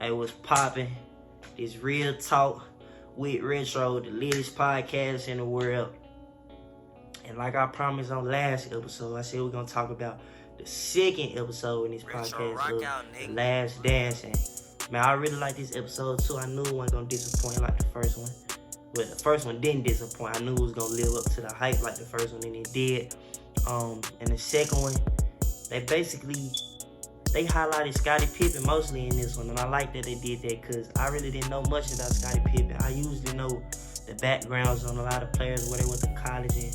Hey, what's poppin'? This Real Talk with Retro, the latest podcast in the world. And like I promised on last episode, I said we're gonna talk about the second episode in this podcast of The Last Dance. And man, I really like this episode too. I knew it wasn't gonna disappoint like the first one. But the first one didn't disappoint. I knew it was gonna live up to the hype like the first one, and it did. And the second one, they highlighted Scottie Pippen mostly in this one, and I like that they did that because I really didn't know much about Scottie Pippen. I usually know the backgrounds on a lot of players, where they went to college and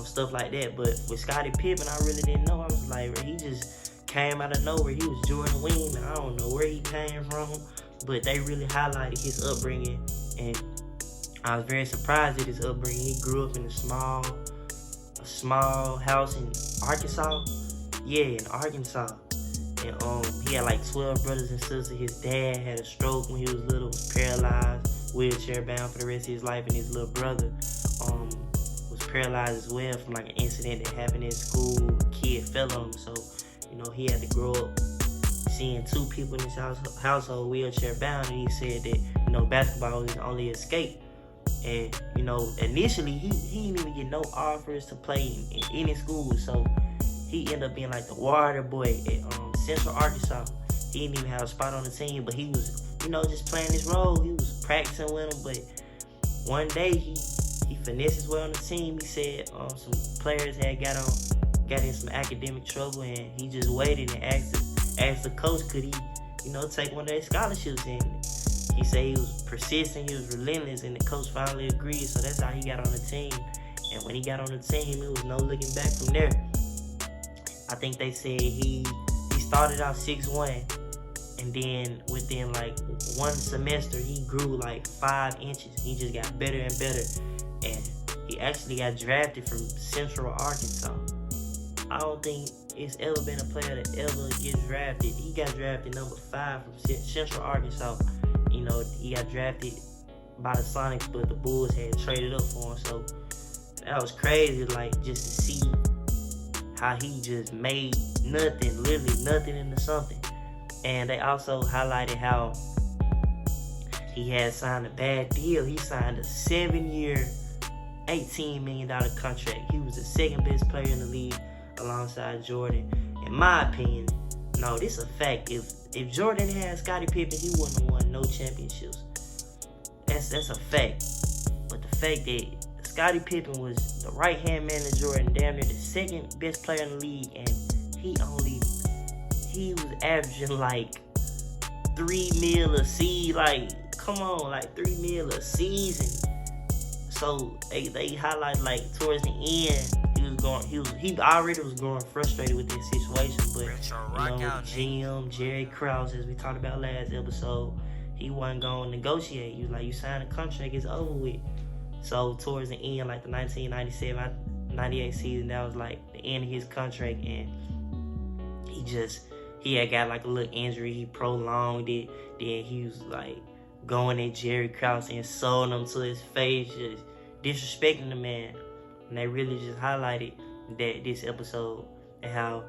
stuff like that. But with Scottie Pippen, I really didn't know. I was like, he just came out of nowhere. He was Jordan Weeman. I don't know where he came from, but they really highlighted his upbringing, and I was very surprised at his upbringing. He grew up in a small house in Arkansas. Yeah, in Arkansas. And he had like 12 brothers and sisters. His dad had a stroke when he was little, was paralyzed, wheelchair bound for the rest of his life, and his little brother was paralyzed as well from like an incident that happened in school. A kid fell on him, so he had to grow up seeing two people in his household wheelchair bound, and he said that basketball was his only escape. And initially he didn't even get no offers to play in any school, so he ended up being like the water boy at Central Arkansas. He didn't even have a spot on the team, but he was, just playing his role. He was practicing with him, but one day he finessed his way on the team. He said some players had got in some academic trouble, and he just waited and asked the coach, could he, take one of their scholarships. And he said he was persistent, he was relentless, and the coach finally agreed. So that's how he got on the team. And when he got on the team, it was no looking back from there. I think they said he started out 6'1", and then within like one semester he grew like 5 inches. He just got better and better, and he actually got drafted from Central Arkansas. I don't think it's ever been a player that ever gets drafted. He got drafted number 5 from Central Arkansas. He got drafted by the Sonics, but the Bulls had traded up for him. So that was crazy, like, just to see how he just made nothing, literally nothing into something. And they also highlighted how he had signed a bad deal. He signed a 7-year, $18 million contract. He was the second best player in the league alongside Jordan. In my opinion, no, this is a fact. If Jordan had Scottie Pippen, he wouldn't have won no championships. That's a fact. But the fact that Scottie Pippen was the right-hand man to Jordan, damn near the second best player in the league, and he was averaging like $3 million a season. Like, come on, like $3 million a season. So they highlight, like, towards the end, he already was growing frustrated with this situation, but Jim, Jerry Krause, as we talked about last episode, he wasn't going to negotiate. He was like, you signed a contract, it's over with. So towards the end, like the 1997-98 season, that was like the end of his contract, and he had got like a little injury. He prolonged it. Then he was like going at Jerry Krause, insulting him to his face, just disrespecting the man. And they really just highlighted that this episode, and how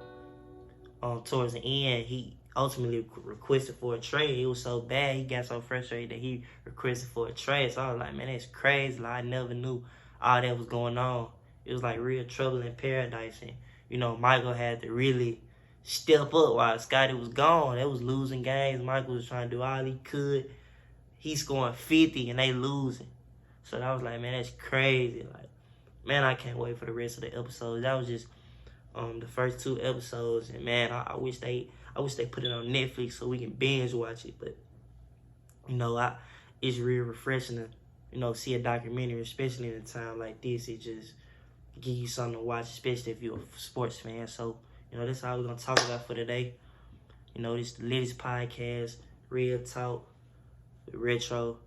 towards the end he ultimately requested for a trade. It was so bad, he got so frustrated that he requested for a trade. So I was like, man, that's crazy. Like, I never knew all that was going on. It was like real trouble in paradise. And Michael had to really step up while Scottie was gone. They was losing games. Michael was trying to do all he could. He's scoring 50 and they losing. So I was like, man, that's crazy. Like, man, I can't wait for the rest of the episodes. That was just the first 2 episodes, and man, I wish they put it on Netflix so we can binge watch it. But it's real refreshing to see a documentary, especially in a time like this. It just gives you something to watch, especially if you're a sports fan. So that's all we're gonna talk about for today. This is the latest podcast, Real Talk with Retro.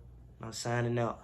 I'm signing out.